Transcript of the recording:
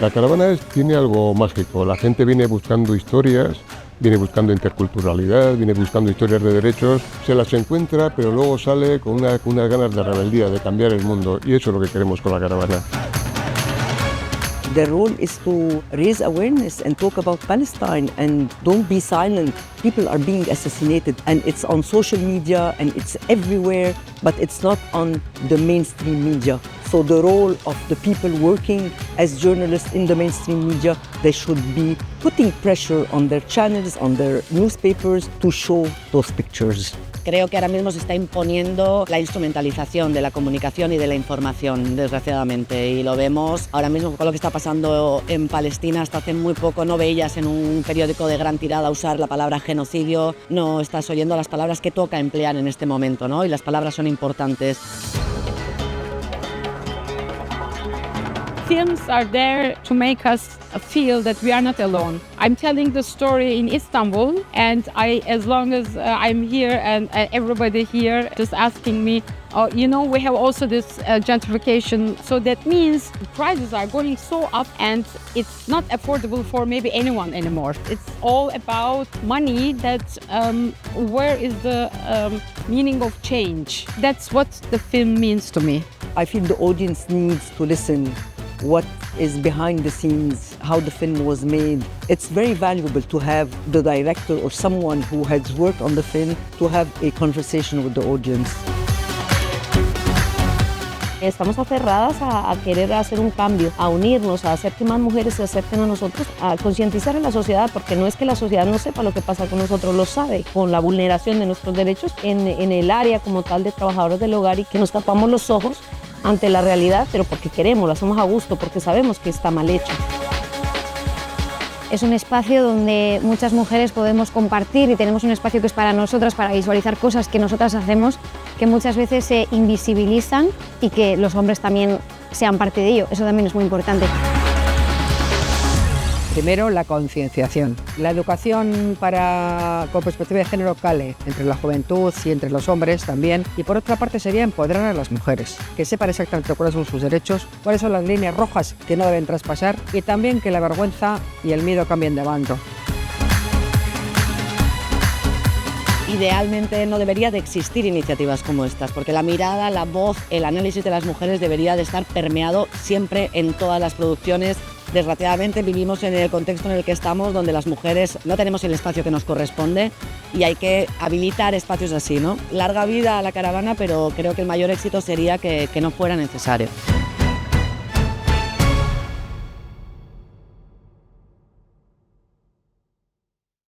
La caravana tiene algo mágico. La gente viene buscando historias, viene buscando interculturalidad, viene buscando historias de derechos, se las encuentra, pero luego sale con unas ganas de rebeldía, de cambiar el mundo. Y eso es lo que queremos con la caravana. The role is to raise awareness and talk about Palestine and don't be silent. People are being assassinated and it's on social media and it's everywhere, but it's not on the mainstream media. So the role of the people working as journalists in the mainstream media, they should be putting pressure on their channels, on their newspapers to show those pictures. Creo que ahora mismo se está imponiendo la instrumentalización de la comunicación y de la información, desgraciadamente, y lo vemos ahora mismo con lo que está pasando en Palestina. Hasta hace muy poco no veías en un periódico de gran tirada usar la palabra genocidio, no estás oyendo las palabras que toca emplear en este momento, ¿no? Y las palabras son importantes. Films are there to make us feel that we are not alone. I'm telling the story in Istanbul, and as long as I'm here and everybody here just asking me, you know, we have also this gentrification, so that means prices are going so up and it's not affordable for maybe anyone anymore. It's all about money. That where is the meaning of change? That's what the film means to me. I feel the audience needs to listen what is behind the scenes, how the film was made. It's very valuable to have the director or someone who has worked on the film to have a conversation with the audience. Estamos aferradas a querer hacer un cambio, a unirnos, a hacer que más mujeres se acerquen a nosotros, a concientizar a la sociedad, porque no es que la sociedad no sepa lo que pasa con nosotros, lo sabe, con la vulneración de nuestros derechos en el área como tal de trabajadores del hogar, y que nos tapamos los ojos ante la realidad, pero porque queremos, lo hacemos a gusto, porque sabemos que está mal hecho. Es un espacio donde muchas mujeres podemos compartir y tenemos un espacio que es para nosotras, para visualizar cosas que nosotras hacemos, que muchas veces se invisibilizan, y que los hombres también sean parte de ello. Eso también es muy importante. Primero, la concienciación. La educación con perspectiva de género cale entre la juventud y entre los hombres también. Y por otra parte sería empoderar a las mujeres, que sepan exactamente cuáles son sus derechos, cuáles son las líneas rojas que no deben traspasar, y también que la vergüenza y el miedo cambien de bando. Idealmente no debería de existir iniciativas como estas, porque la mirada, la voz, el análisis de las mujeres debería de estar permeado siempre en todas las producciones. Desgraciadamente vivimos en el contexto en el que estamos, donde las mujeres no tenemos el espacio que nos corresponde y hay que habilitar espacios así, ¿no? Larga vida a la caravana, pero creo que el mayor éxito sería que no fuera necesario.